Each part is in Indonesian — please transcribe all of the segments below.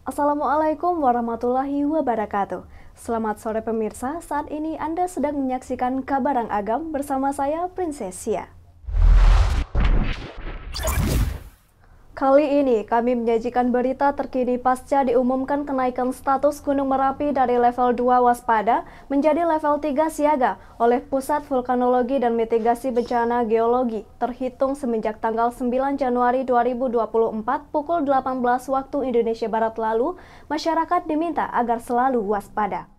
Assalamualaikum warahmatullahi wabarakatuh. Selamat sore pemirsa, saat ini Anda sedang menyaksikan Kabarang Agam bersama saya, Prinsesia. Kali ini kami menyajikan berita terkini pasca diumumkan kenaikan status Gunung Merapi dari level 2 waspada menjadi level 3 siaga oleh Pusat Vulkanologi dan Mitigasi Bencana Geologi terhitung semenjak tanggal 9 Januari 2024 pukul 18 waktu Indonesia Barat lalu, masyarakat diminta agar selalu waspada.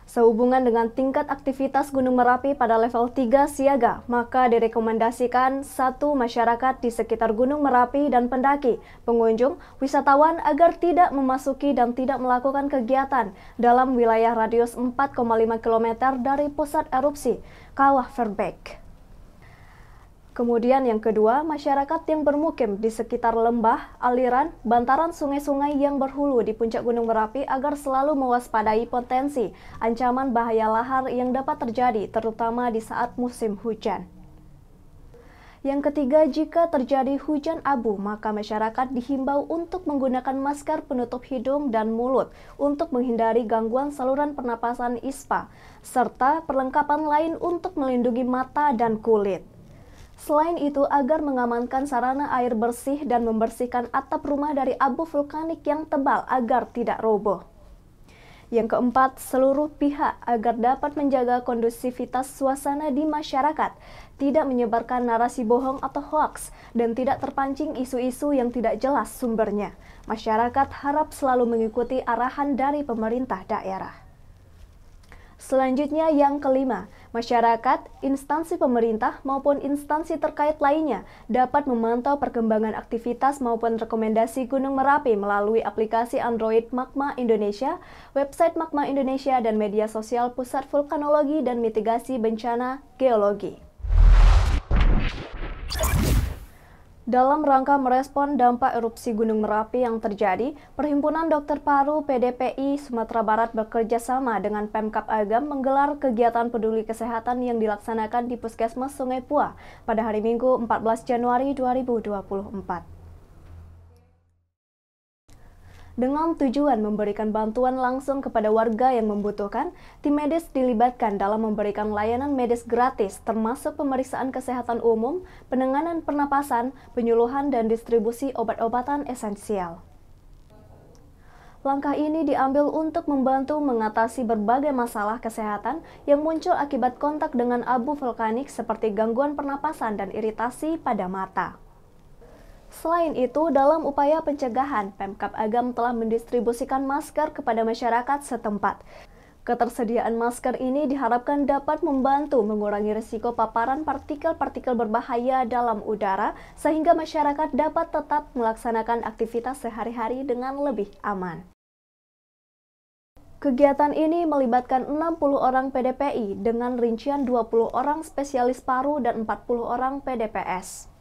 Sehubungan dengan tingkat aktivitas Gunung Merapi pada level 3 siaga, maka direkomendasikan satu masyarakat di sekitar Gunung Merapi dan pendaki, pengunjung, wisatawan agar tidak memasuki dan tidak melakukan kegiatan dalam wilayah radius 4,5 km dari pusat erupsi, Kawah Verbeek. Kemudian yang kedua, masyarakat yang bermukim di sekitar lembah, aliran, bantaran sungai-sungai yang berhulu di puncak Gunung Merapi agar selalu mewaspadai potensi ancaman bahaya lahar yang dapat terjadi terutama di saat musim hujan. Yang ketiga, jika terjadi hujan abu, maka masyarakat dihimbau untuk menggunakan masker penutup hidung dan mulut untuk menghindari gangguan saluran pernapasan ISPA, serta perlengkapan lain untuk melindungi mata dan kulit. Selain itu, agar mengamankan sarana air bersih dan membersihkan atap rumah dari abu vulkanik yang tebal agar tidak roboh. Yang keempat, seluruh pihak agar dapat menjaga kondusivitas suasana di masyarakat, tidak menyebarkan narasi bohong atau hoaks, dan tidak terpancing isu-isu yang tidak jelas sumbernya. Masyarakat harap selalu mengikuti arahan dari pemerintah daerah. Selanjutnya yang kelima, masyarakat, instansi pemerintah maupun instansi terkait lainnya dapat memantau perkembangan aktivitas maupun rekomendasi Gunung Merapi melalui aplikasi Android Magma Indonesia, website Magma Indonesia, dan media sosial Pusat Vulkanologi dan Mitigasi Bencana Geologi. Dalam rangka merespon dampak erupsi Gunung Merapi yang terjadi, Perhimpunan Dokter Paru PDPI Sumatera Barat bekerja sama dengan Pemkab Agam menggelar kegiatan peduli kesehatan yang dilaksanakan di Puskesmas Sungai Pua pada hari Minggu 14 Januari 2024. Dengan tujuan memberikan bantuan langsung kepada warga yang membutuhkan, tim medis dilibatkan dalam memberikan layanan medis gratis termasuk pemeriksaan kesehatan umum, penanganan pernapasan, penyuluhan, dan distribusi obat-obatan esensial. Langkah ini diambil untuk membantu mengatasi berbagai masalah kesehatan yang muncul akibat kontak dengan abu vulkanik seperti gangguan pernapasan dan iritasi pada mata. Selain itu, dalam upaya pencegahan, Pemkab Agam telah mendistribusikan masker kepada masyarakat setempat. Ketersediaan masker ini diharapkan dapat membantu mengurangi risiko paparan partikel-partikel berbahaya dalam udara, sehingga masyarakat dapat tetap melaksanakan aktivitas sehari-hari dengan lebih aman. Kegiatan ini melibatkan 60 orang PDPI dengan rincian 20 orang spesialis paru dan 40 orang PDPS.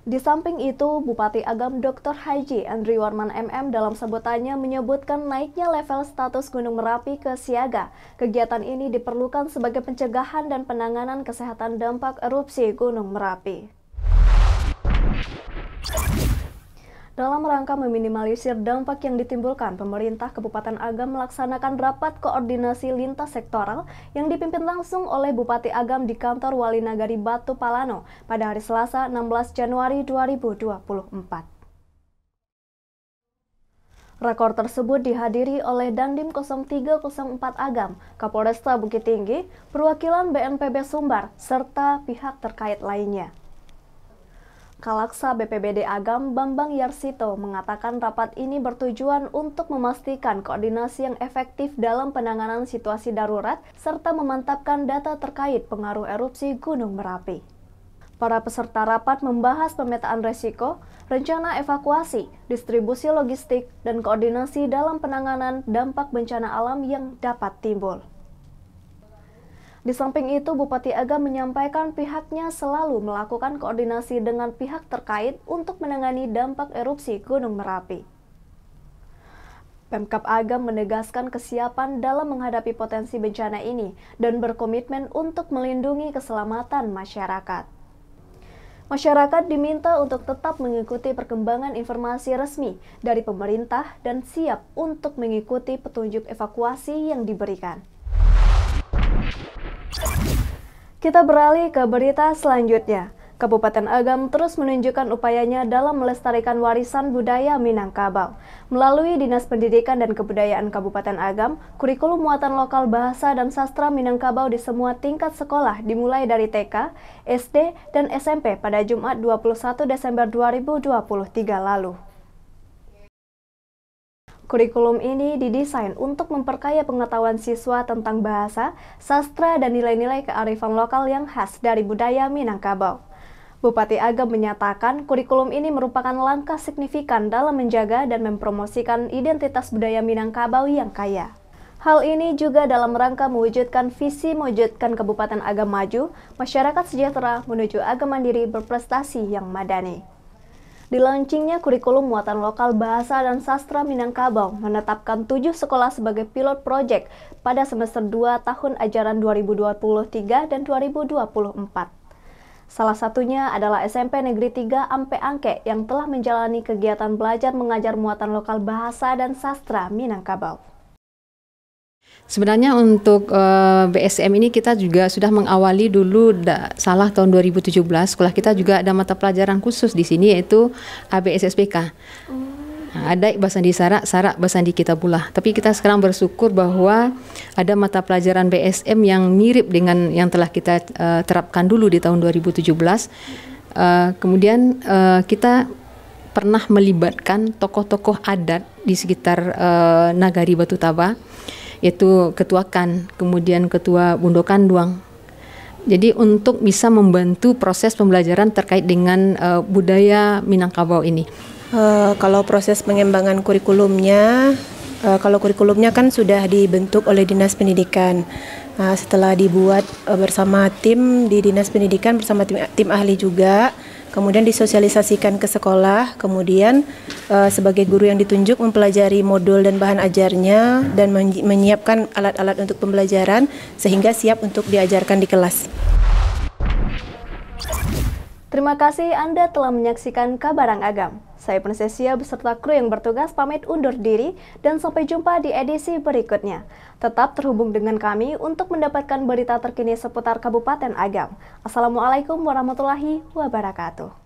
Di samping itu, Bupati Agam Dr. Haji Andri Warman MM dalam sambutannya menyebutkan naiknya level status Gunung Merapi ke siaga. Kegiatan ini diperlukan sebagai pencegahan dan penanganan kesehatan dampak erupsi Gunung Merapi. Dalam rangka meminimalisir dampak yang ditimbulkan, pemerintah Kabupaten Agam melaksanakan rapat koordinasi lintas sektoral yang dipimpin langsung oleh Bupati Agam di kantor Wali Nagari Batu Palano pada hari Selasa 16 Januari 2024. Rakor tersebut dihadiri oleh Dandim 0304 Agam, Kapolresta Bukit Tinggi, perwakilan BNPB Sumbar, serta pihak terkait lainnya. Kalaksa BPBD Agam Bambang Yarsito mengatakan rapat ini bertujuan untuk memastikan koordinasi yang efektif dalam penanganan situasi darurat serta memantapkan data terkait pengaruh erupsi Gunung Merapi. Para peserta rapat membahas pemetaan risiko, rencana evakuasi, distribusi logistik, dan koordinasi dalam penanganan dampak bencana alam yang dapat timbul. Di samping itu, Bupati Agam menyampaikan pihaknya selalu melakukan koordinasi dengan pihak terkait untuk menangani dampak erupsi Gunung Merapi. Pemkab Agam menegaskan kesiapan dalam menghadapi potensi bencana ini dan berkomitmen untuk melindungi keselamatan masyarakat. Masyarakat diminta untuk tetap mengikuti perkembangan informasi resmi dari pemerintah dan siap untuk mengikuti petunjuk evakuasi yang diberikan. Kita beralih ke berita selanjutnya. Kabupaten Agam terus menunjukkan upayanya dalam melestarikan warisan budaya Minangkabau. Melalui Dinas Pendidikan dan Kebudayaan Kabupaten Agam, kurikulum muatan lokal bahasa dan sastra Minangkabau di semua tingkat sekolah dimulai dari TK, SD, dan SMP pada Jumat 21 Desember 2023 lalu. Kurikulum ini didesain untuk memperkaya pengetahuan siswa tentang bahasa, sastra, dan nilai-nilai kearifan lokal yang khas dari budaya Minangkabau. Bupati Agam menyatakan kurikulum ini merupakan langkah signifikan dalam menjaga dan mempromosikan identitas budaya Minangkabau yang kaya. Hal ini juga dalam rangka mewujudkan visi mewujudkan Kabupaten Agam maju, masyarakat sejahtera menuju Agam mandiri berprestasi yang madani. Dilaunchingnya kurikulum muatan lokal bahasa dan sastra Minangkabau menetapkan 7 sekolah sebagai pilot project pada semester 2 tahun ajaran 2023 dan 2024. Salah satunya adalah SMP Negeri 3 Ampe Angke yang telah menjalani kegiatan belajar mengajar muatan lokal bahasa dan sastra Minangkabau. Sebenarnya untuk BSM ini kita juga sudah mengawali dulu salah tahun 2017. Sekolah kita juga ada mata pelajaran khusus di sini yaitu ABSSPK. Ada Basandi Sarak Basandi Kitabullah. Tapi kita sekarang bersyukur bahwa ada mata pelajaran BSM yang mirip dengan yang telah kita terapkan dulu di tahun 2017. Kemudian kita pernah melibatkan tokoh-tokoh adat di sekitar Nagari Batu Taba, yaitu Ketua Kan, kemudian Ketua Bundokan Duang. Jadi untuk bisa membantu proses pembelajaran terkait dengan budaya Minangkabau ini. Kalau proses pengembangan kurikulumnya, kalau kurikulumnya kan sudah dibentuk oleh Dinas Pendidikan. Setelah dibuat bersama tim di Dinas Pendidikan bersama tim ahli juga, kemudian disosialisasikan ke sekolah, kemudian sebagai guru yang ditunjuk mempelajari modul dan bahan ajarnya dan menyiapkan alat-alat untuk pembelajaran sehingga siap untuk diajarkan di kelas. Terima kasih Anda telah menyaksikan Kabarang Agam. Saya Pensesia beserta kru yang bertugas pamit undur diri dan sampai jumpa di edisi berikutnya. Tetap terhubung dengan kami untuk mendapatkan berita terkini seputar Kabupaten Agam. Assalamualaikum warahmatullahi wabarakatuh.